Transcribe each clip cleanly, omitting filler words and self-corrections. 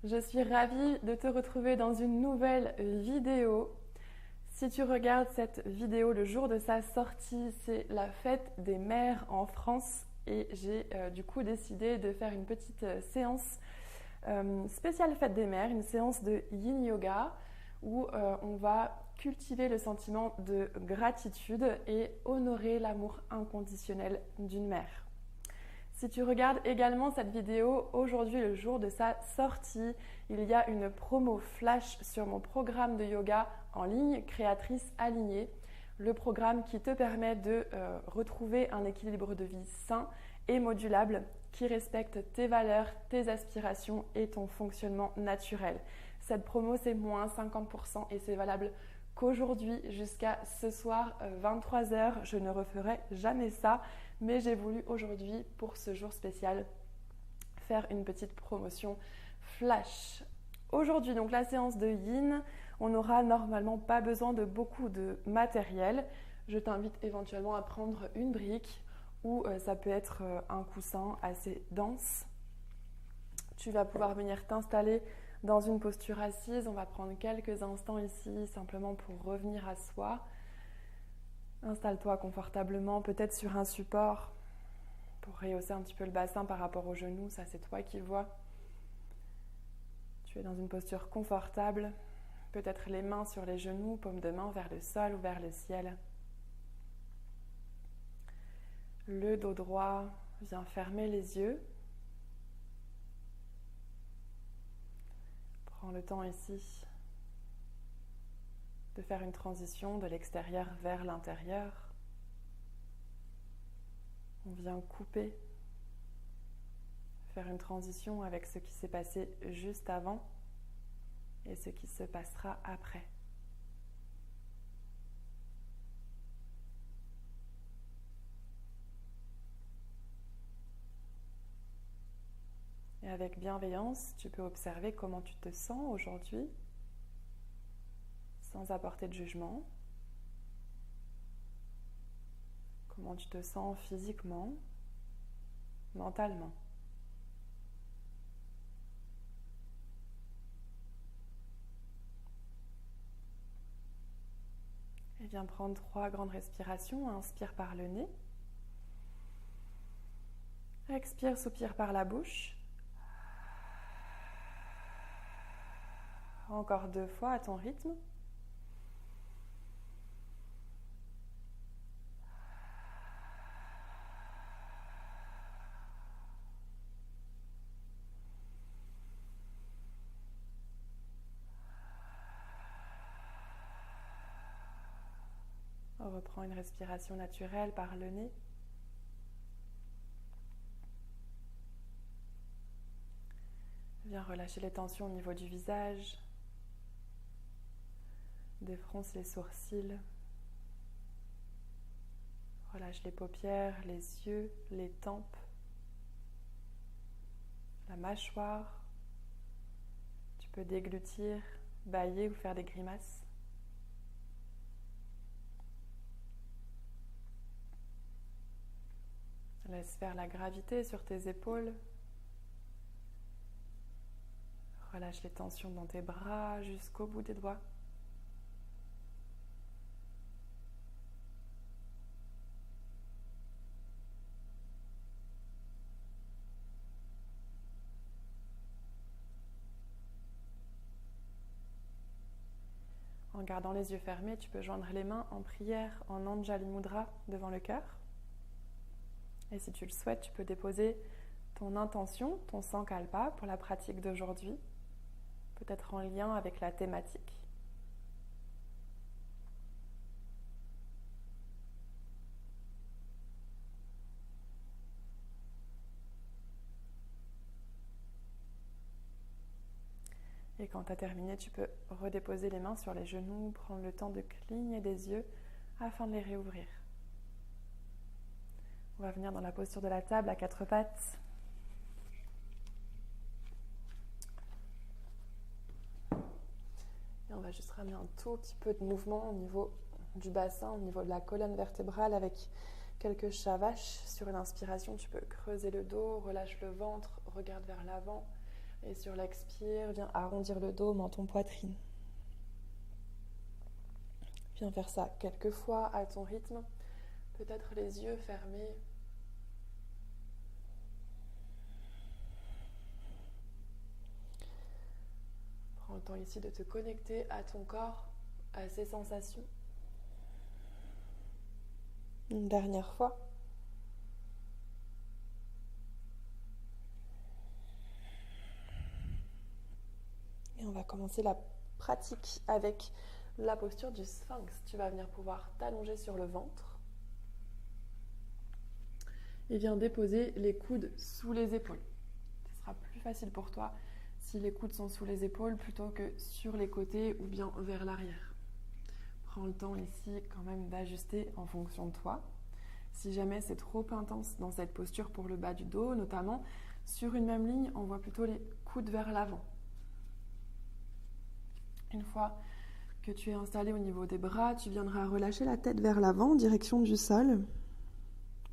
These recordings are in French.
Je suis ravie de te retrouver dans une nouvelle vidéo. Si tu regardes cette vidéo le jour de sa sortie, c'est la fête des mères en France et j'ai du coup décidé de faire une petite séance spéciale fête des mères, une séance de yin yoga où on va cultiver le sentiment de gratitude et honorer l'amour inconditionnel d'une mère. Si tu regardes également cette vidéo, aujourd'hui, le jour de sa sortie, il y a une promo flash sur mon programme de yoga en ligne, Créatrice Alignée, le programme qui te permet de retrouver un équilibre de vie sain et modulable qui respecte tes valeurs, tes aspirations et ton fonctionnement naturel. Cette promo, c'est moins 50% et c'est valable qu'aujourd'hui jusqu'à ce soir 23h. Je ne referai jamais ça, mais j'ai voulu aujourd'hui, pour ce jour spécial, faire une petite promotion flash. Aujourd'hui, donc la séance de yin, on n'aura normalement pas besoin de beaucoup de matériel. Je t'invite éventuellement à prendre une brique ou ça peut être un coussin assez dense. Tu vas pouvoir venir t'installer dans une posture assise. On va prendre quelques instants ici simplement pour revenir à soi. Installe-toi confortablement, peut-être sur un support pour rehausser un petit peu le bassin par rapport aux genoux. Ça, c'est toi qui vois. Tu es dans une posture confortable. Peut-être les mains sur les genoux, paume de main vers le sol ou vers le ciel. Le dos droit, viens fermer les yeux. Prends le temps ici de faire une transition de l'extérieur vers l'intérieur. On vient couper, faire une transition avec ce qui s'est passé juste avant et ce qui se passera après. Et avec bienveillance, tu peux observer comment tu te sens aujourd'hui, sans apporter de jugement. Comment tu te sens physiquement, mentalement. Et viens prendre 3 grandes respirations. Inspire par le nez. Expire, soupire par la bouche. Encore 2 fois à ton rythme. On reprend une respiration naturelle par le nez. Viens relâcher les tensions au niveau du visage. Défronce les sourcils. Relâche les paupières, les yeux, les tempes, la mâchoire. Tu peux déglutir, bâiller ou faire des grimaces. Laisse faire la gravité sur tes épaules. Relâche les tensions dans tes bras jusqu'au bout des doigts. En gardant les yeux fermés, tu peux joindre les mains en prière en Anjali Mudra devant le cœur. Et si tu le souhaites, tu peux déposer ton intention, ton sankalpa pour la pratique d'aujourd'hui, peut-être en lien avec la thématique. Et quand tu as terminé, tu peux redéposer les mains sur les genoux, prendre le temps de cligner des yeux afin de les réouvrir. On va venir dans la posture de la table à 4 pattes. Et on va juste ramener un tout petit peu de mouvement au niveau du bassin, au niveau de la colonne vertébrale avec quelques shavash. Sur une inspiration, tu peux creuser le dos, relâche le ventre, regarde vers l'avant. Et sur l'expire, viens arrondir le dos, menton, poitrine. Viens faire ça quelques fois à ton rythme, peut-être les yeux fermés. Prends le temps ici de te connecter à ton corps, à ses sensations. Une dernière fois. Et on va commencer la pratique avec la posture du sphinx. Tu vas venir pouvoir t'allonger sur le ventre. Et viens déposer les coudes sous les épaules. Ce sera plus facile pour toi si les coudes sont sous les épaules plutôt que sur les côtés ou bien vers l'arrière. Prends le temps ici quand même d'ajuster en fonction de toi. Si jamais c'est trop intense dans cette posture pour le bas du dos, notamment sur une même ligne, on voit plutôt les coudes vers l'avant. Une fois que tu es installé au niveau des bras, tu viendras relâcher la tête vers l'avant, en direction du sol.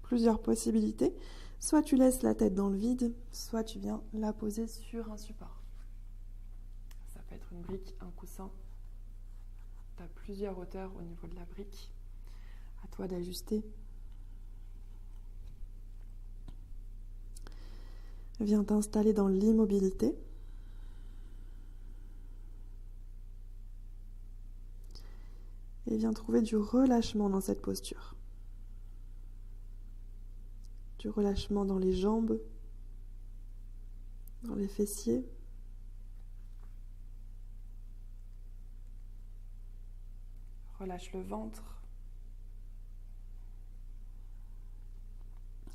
Plusieurs possibilités. Soit tu laisses la tête dans le vide, soit tu viens la poser sur un support. Ça peut être une brique, un coussin. Tu as plusieurs hauteurs au niveau de la brique. À toi d'ajuster. Viens t'installer dans l'immobilité. Et viens trouver du relâchement dans cette posture. Du relâchement dans les jambes, dans les fessiers. Relâche le ventre.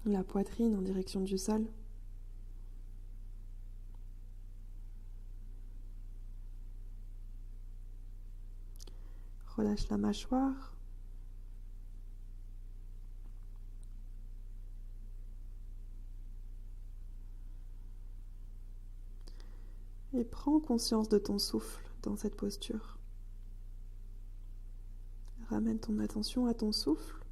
La poitrine en direction du sol. Relâche la mâchoire. Et prends conscience de ton souffle dans cette posture. Ramène ton attention à ton souffle.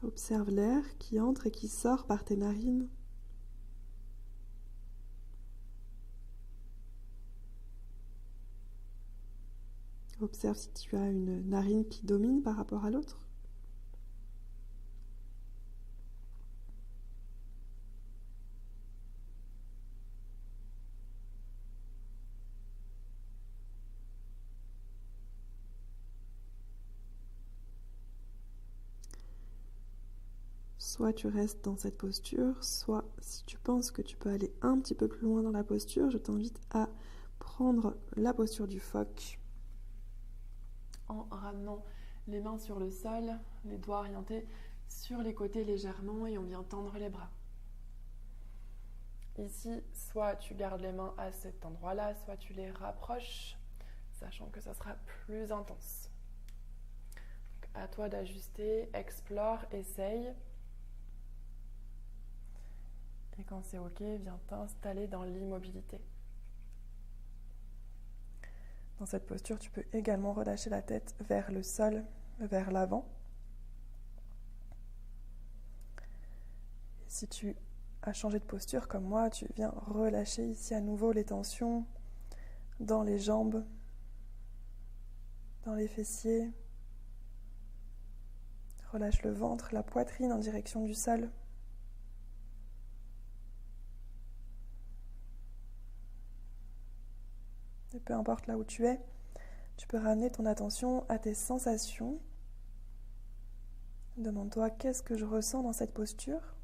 Observe l'air qui entre et qui sort par tes narines. Observe si tu as une narine qui domine par rapport à l'autre. Soit tu restes dans cette posture, soit si tu penses que tu peux aller un petit peu plus loin dans la posture, je t'invite à prendre la posture du phoque en ramenant les mains sur le sol, les doigts orientés sur les côtés légèrement et on vient tendre les bras. Ici, soit tu gardes les mains à cet endroit-là, soit tu les rapproches, sachant que ça sera plus intense. Donc, à toi d'ajuster, explore, essaye. Et quand c'est OK, viens t'installer dans l'immobilité. Dans cette posture, tu peux également relâcher la tête vers le sol, vers l'avant. Si tu as changé de posture comme moi, tu viens relâcher ici à nouveau les tensions dans les jambes, dans les fessiers. Relâche le ventre, la poitrine en direction du sol. Et peu importe là où tu es, tu peux ramener ton attention à tes sensations. Demande-toi, qu'est-ce que je ressens dans cette posture ?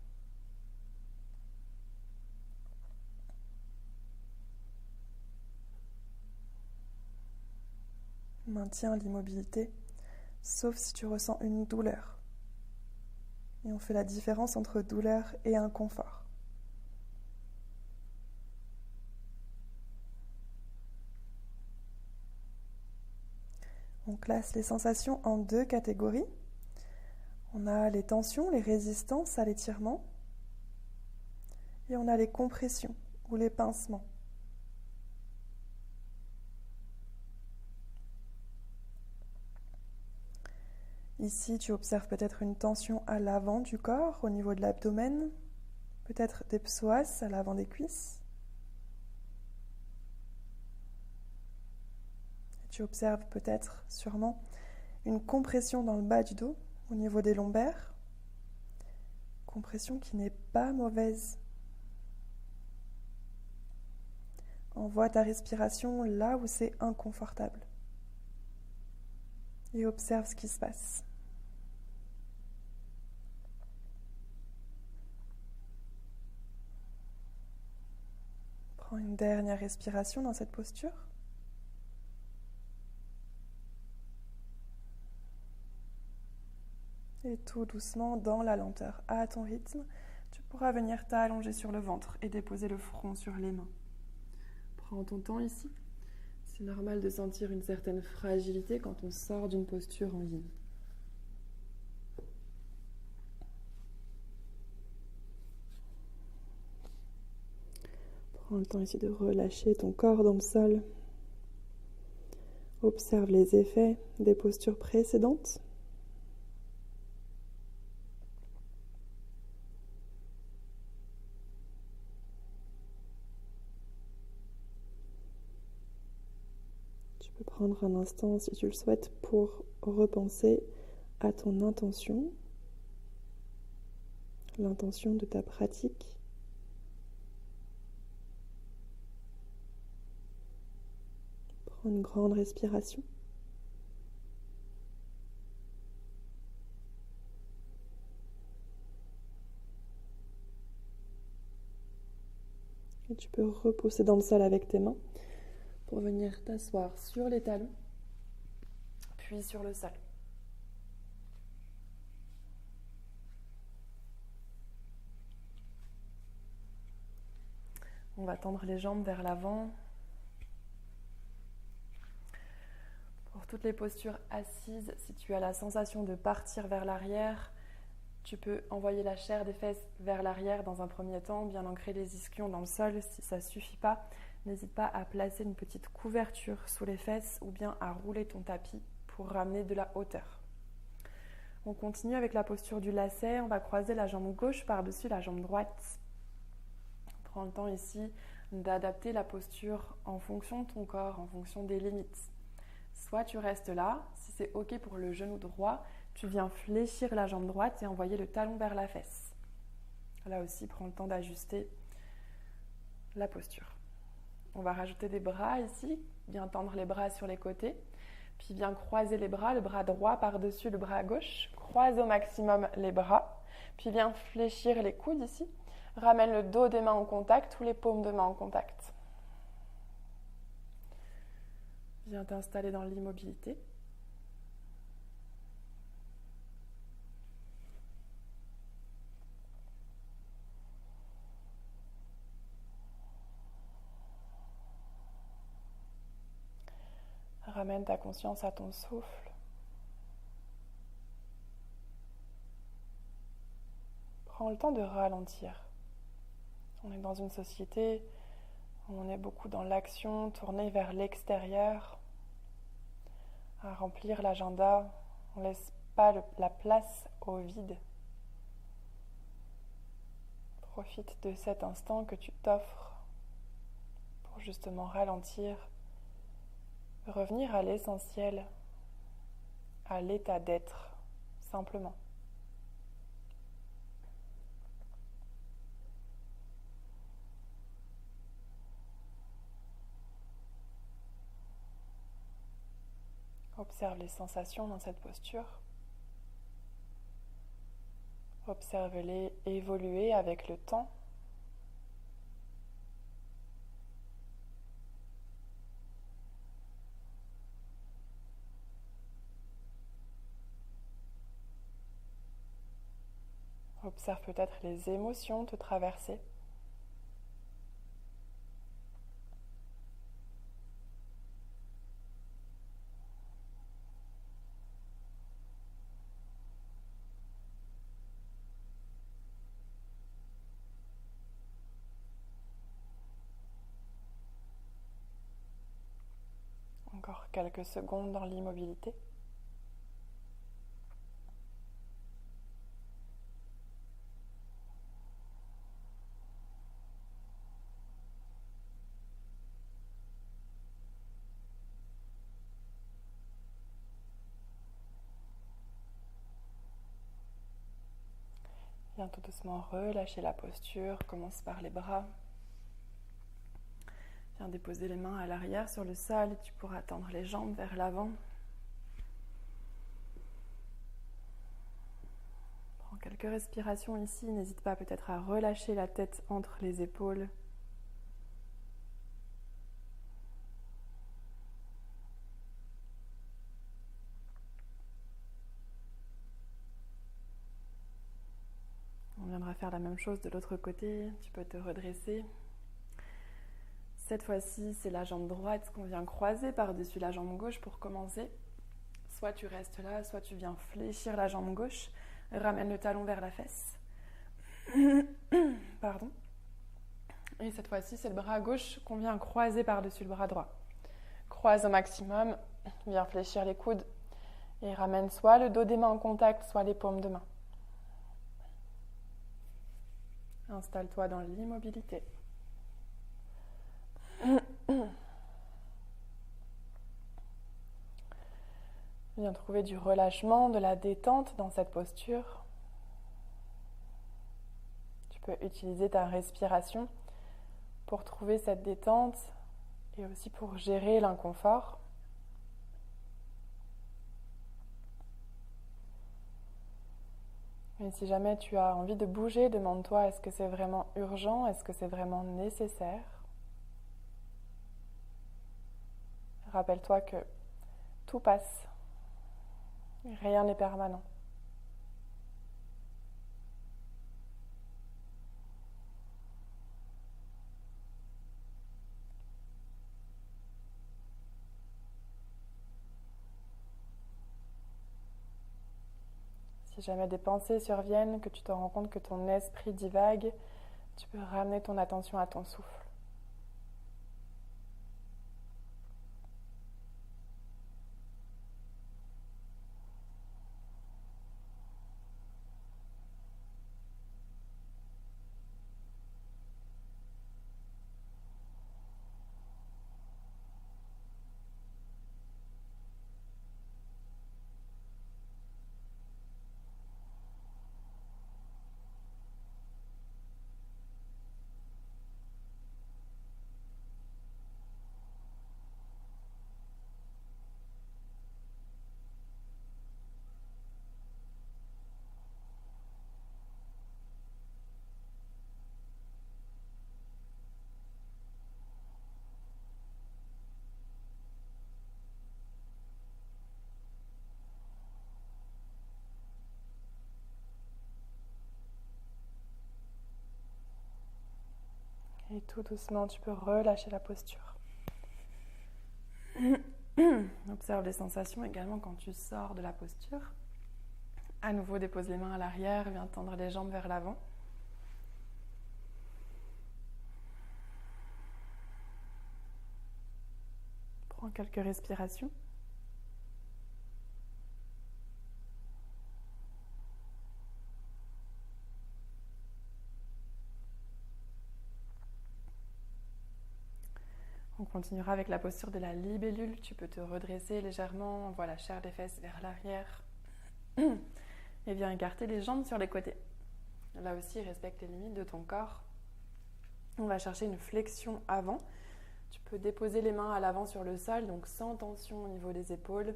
Maintiens l'immobilité, sauf si tu ressens une douleur. Et on fait la différence entre douleur et inconfort. On classe les sensations en deux catégories. On a les tensions, les résistances à l'étirement, et on a les compressions ou les pincements. Ici, tu observes peut-être une tension à l'avant du corps, au niveau de l'abdomen, peut-être des psoas à l'avant des cuisses. Tu observes peut-être, sûrement, une compression dans le bas du dos, au niveau des lombaires. Compression qui n'est pas mauvaise. Envoie ta respiration là où c'est inconfortable. Et observe ce qui se passe. Prends une dernière respiration dans cette posture. Et tout doucement, dans la lenteur, à ton rythme, tu pourras venir t'allonger sur le ventre et déposer le front sur les mains. Prends ton temps ici. C'est normal de sentir une certaine fragilité quand on sort d'une posture en yin. Prends le temps ici de relâcher ton corps dans le sol. Observe les effets des postures précédentes. Tu peux prendre un instant, si tu le souhaites, pour repenser à ton intention, l'intention de ta pratique. Prends une grande respiration. Et tu peux repousser dans le sol avec tes mains pour venir t'asseoir sur les talons, puis sur le sol. On va tendre les jambes vers l'avant. Pour toutes les postures assises, si tu as la sensation de partir vers l'arrière, tu peux envoyer la chair des fesses vers l'arrière dans un premier temps, bien ancrer les ischions dans le sol. Si ça ne suffit pas, n'hésite pas à placer une petite couverture sous les fesses ou bien à rouler ton tapis pour ramener de la hauteur. On continue avec la posture du lacet. On va croiser la jambe gauche par-dessus la jambe droite. Prends le temps ici d'adapter la posture en fonction de ton corps, en fonction des limites. Soit tu restes là, si c'est OK pour le genou droit, tu viens fléchir la jambe droite et envoyer le talon vers la fesse. Là aussi, prends le temps d'ajuster la posture. On va rajouter des bras ici, bien tendre les bras sur les côtés, puis bien croiser les bras, le bras droit par-dessus le bras gauche, croise au maximum les bras, puis bien fléchir les coudes ici, ramène le dos des mains en contact ou les paumes de main en contact. Viens t'installer dans l'immobilité. Ramène ta conscience à ton souffle. Prends le temps de ralentir. On est dans une société où on est beaucoup dans l'action, tournée vers l'extérieur, à remplir l'agenda. On ne laisse pas la place au vide. Profite de cet instant que tu t'offres pour justement ralentir, revenir à l'essentiel, à l'état d'être, simplement. Observe les sensations dans cette posture. Observe-les évoluer avec le temps. Observe peut-être les émotions te traverser. Encore quelques secondes dans l'immobilité. Viens tout doucement relâcher la posture, commence par les bras. Viens déposer les mains à l'arrière sur le sol et tu pourras tendre les jambes vers l'avant. Prends quelques respirations ici, n'hésite pas peut-être à relâcher la tête entre les épaules. On viendra faire la même chose de l'autre côté, tu peux te redresser. Cette fois-ci, c'est la jambe droite qu'on vient croiser par-dessus la jambe gauche pour commencer. Soit tu restes là, soit tu viens fléchir la jambe gauche. Ramène le talon vers la fesse. Pardon. Et cette fois-ci, c'est le bras gauche qu'on vient croiser par-dessus le bras droit. Croise au maximum, viens fléchir les coudes et ramène soit le dos des mains en contact, soit les paumes de main. Installe-toi dans l'immobilité. Viens trouver du relâchement, de la détente dans cette posture. Tu peux utiliser ta respiration pour trouver cette détente et aussi pour gérer l'inconfort. Et si jamais tu as envie de bouger, demande-toi, est-ce que c'est vraiment urgent? Est-ce que c'est vraiment nécessaire? Rappelle-toi que tout passe. Rien n'est permanent. Si jamais des pensées surviennent, que tu te rends compte que ton esprit divague, tu peux ramener ton attention à ton souffle. Et tout doucement, tu peux relâcher la posture. Observe les sensations également quand tu sors de la posture. À nouveau, dépose les mains à l'arrière, viens tendre les jambes vers l'avant. Prends quelques respirations. On continuera avec la posture de la libellule. Tu peux te redresser légèrement, envoie la chair des fesses vers l'arrière. Et viens écarter les jambes sur les côtés. Là aussi, respecte les limites de ton corps. On va chercher une flexion avant. Tu peux déposer les mains à l'avant sur le sol, donc sans tension au niveau des épaules.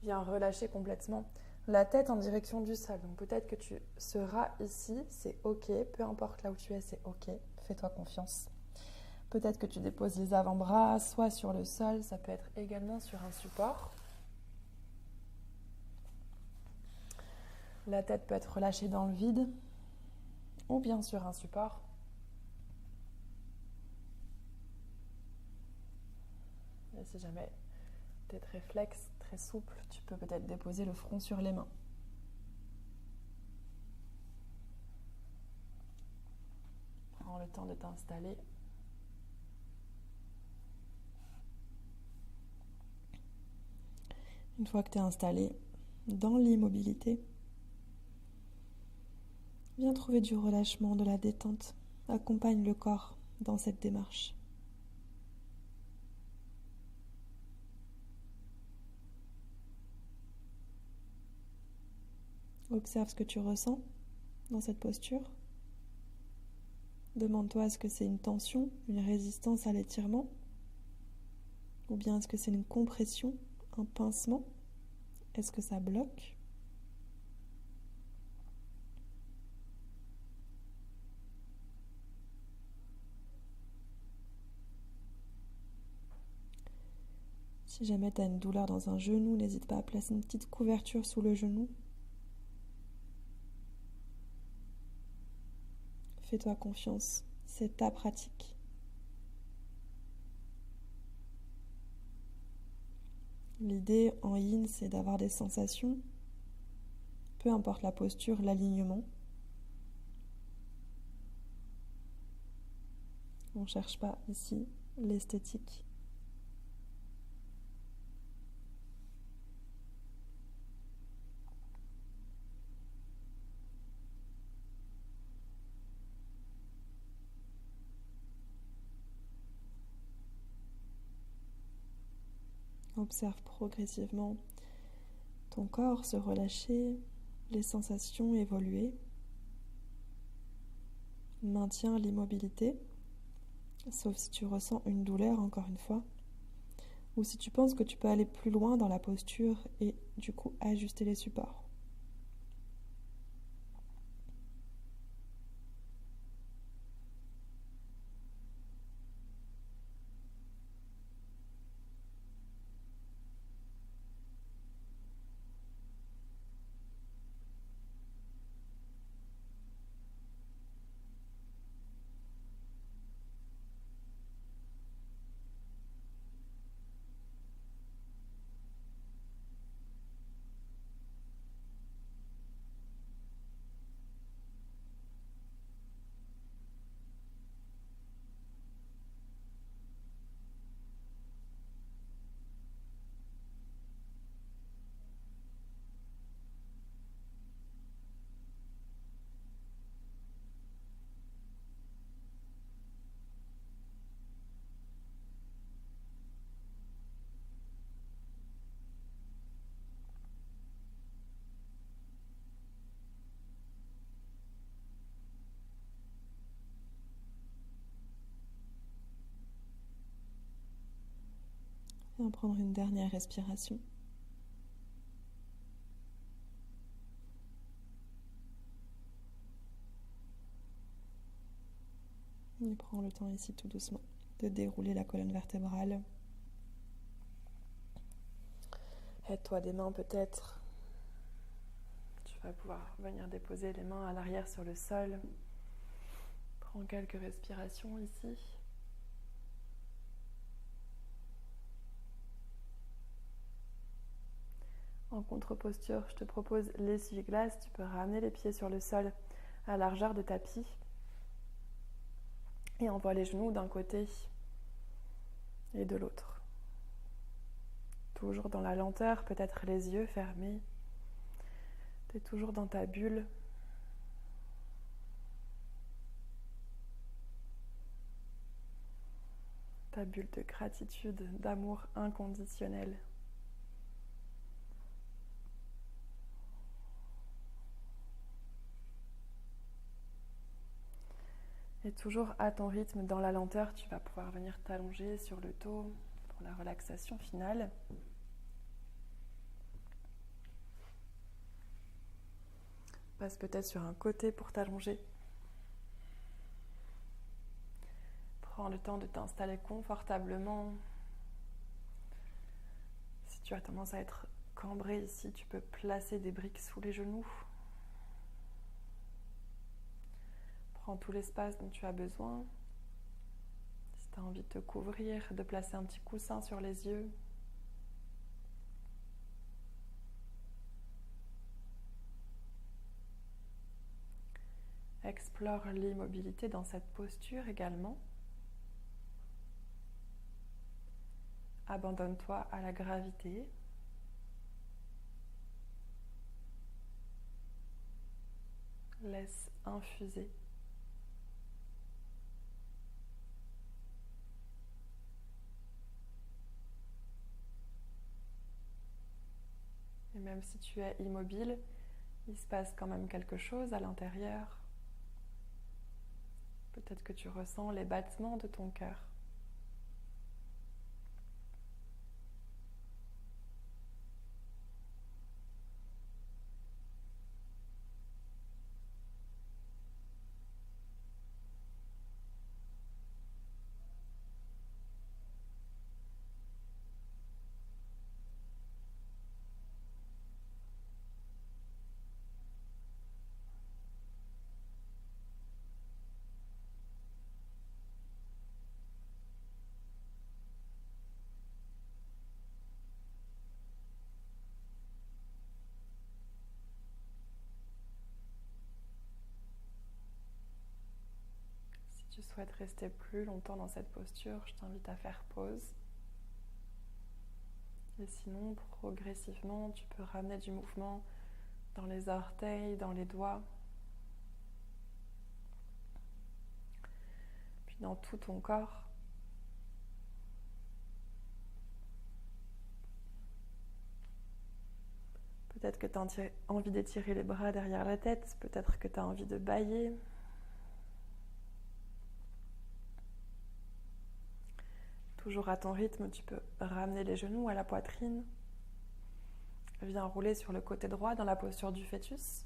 Viens relâcher complètement la tête en direction du sol. Donc peut-être que tu seras ici, c'est ok. Peu importe là où tu es, c'est ok. Fais-toi confiance. Peut-être que tu déposes les avant-bras, soit sur le sol, ça peut être également sur un support. La tête peut être relâchée dans le vide, ou bien sur un support. Et si jamais tu es très flex, très souple, tu peux peut-être déposer le front sur les mains. Prends le temps de t'installer. Une fois que tu es installé dans l'immobilité, viens trouver du relâchement, de la détente. Accompagne le corps dans cette démarche. Observe ce que tu ressens. dans cette posture. Demande-toi, est-ce que c'est une tension, une résistance à l'étirement? Ou bien est-ce que c'est une compression, un pincement? Est-ce que ça bloque? Si jamais tu as une douleur dans un genou, n'hésite pas à placer une petite couverture sous le genou. Fais-toi confiance, c'est ta pratique. L'idée en yin, c'est d'avoir des sensations, peu importe la posture, l'alignement. On ne cherche pas ici l'esthétique. Observe progressivement ton corps se relâcher, les sensations évoluer. Maintiens l'immobilité, sauf si tu ressens une douleur, encore une fois, ou si tu penses que tu peux aller plus loin dans la posture et du coup ajuster les supports. Viens prendre une dernière respiration. Et prends le temps ici tout doucement de dérouler la colonne vertébrale. Aide-toi des mains peut-être. Tu vas pouvoir venir déposer les mains à l'arrière sur le sol. Prends quelques respirations ici. En contre-posture, je te propose l'essuie-glace. Tu peux ramener les pieds sur le sol à largeur de tapis. Et envoie les genoux d'un côté et de l'autre. Toujours dans la lenteur, peut-être les yeux fermés. Tu es toujours dans ta bulle. Ta bulle de gratitude, d'amour inconditionnel. Et toujours à ton rythme, dans la lenteur, tu vas pouvoir venir t'allonger sur le dos pour la relaxation finale. Passe peut-être sur un côté pour t'allonger. Prends le temps de t'installer confortablement. Si tu as tendance à être cambré ici, tu peux placer des briques sous les genoux. Prends tout l'espace dont tu as besoin. Si tu as envie de te couvrir, de placer un petit coussin sur les yeux. Explore l'immobilité dans cette posture également. Abandonne-toi à la gravité. Laisse infuser. Et même si tu es immobile, Il se passe quand même quelque chose à l'intérieur. Peut-être que tu ressens les battements de ton cœur. Si tu souhaites rester plus longtemps dans cette posture, je t'invite à faire pause. Et sinon, progressivement, tu peux ramener du mouvement dans les orteils, dans les doigts, puis dans tout ton corps. Peut-être que tu as envie d'étirer les bras derrière la tête, peut-être que tu as envie de bâiller. Toujours à ton rythme, tu peux ramener les genoux à la poitrine. Viens rouler sur le côté droit dans la posture du fœtus.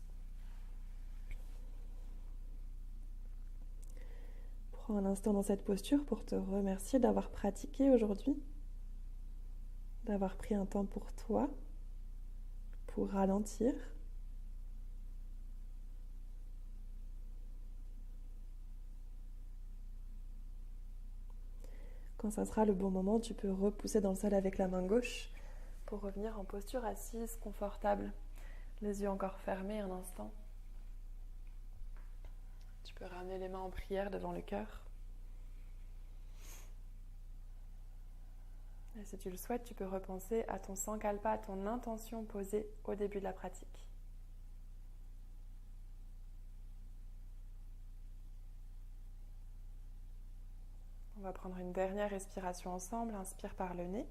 Prends un instant dans cette posture pour te remercier d'avoir pratiqué aujourd'hui, d'avoir pris un temps pour toi, pour ralentir. Quand ça sera le bon moment, tu peux repousser dans le sol avec la main gauche pour revenir en posture assise, confortable. Les yeux encore fermés un instant. Tu peux ramener les mains en prière devant le cœur. Et si tu le souhaites, tu peux repenser à ton sankalpa, à ton intention posée au début de la pratique. On va prendre une dernière respiration ensemble. Inspire par le nez.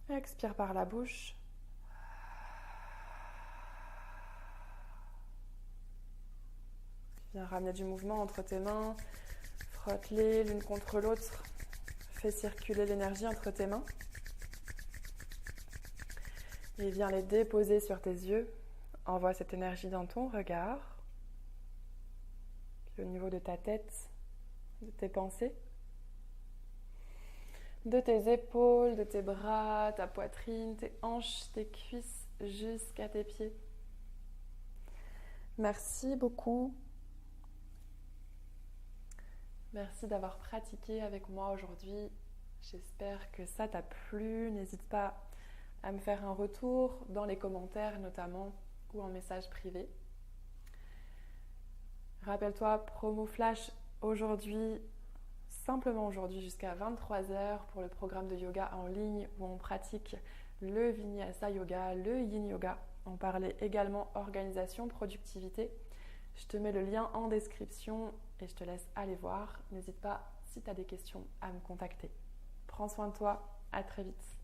Expire par la bouche. Viens ramener du mouvement entre tes mains. Frotte-les l'une contre l'autre. Fais circuler l'énergie entre tes mains. Et viens les déposer sur tes yeux. Envoie cette énergie dans ton regard. Puis au niveau de ta tête, de tes pensées, de tes épaules, de tes bras, ta poitrine, tes hanches, tes cuisses, jusqu'à tes pieds. Merci beaucoup. Merci d'avoir pratiqué avec moi aujourd'hui. J'espère que ça t'a plu. N'hésite pas à me faire un retour dans les commentaires notamment ou en message privé. Rappelle-toi, promo flash aujourd'hui, simplement aujourd'hui jusqu'à 23h pour le programme de yoga en ligne où on pratique le Vinyasa Yoga, le Yin Yoga. On parlait également organisation, productivité. Je te mets le lien en description et je te laisse aller voir. N'hésite pas, si tu as des questions, à me contacter. Prends soin de toi, à très vite.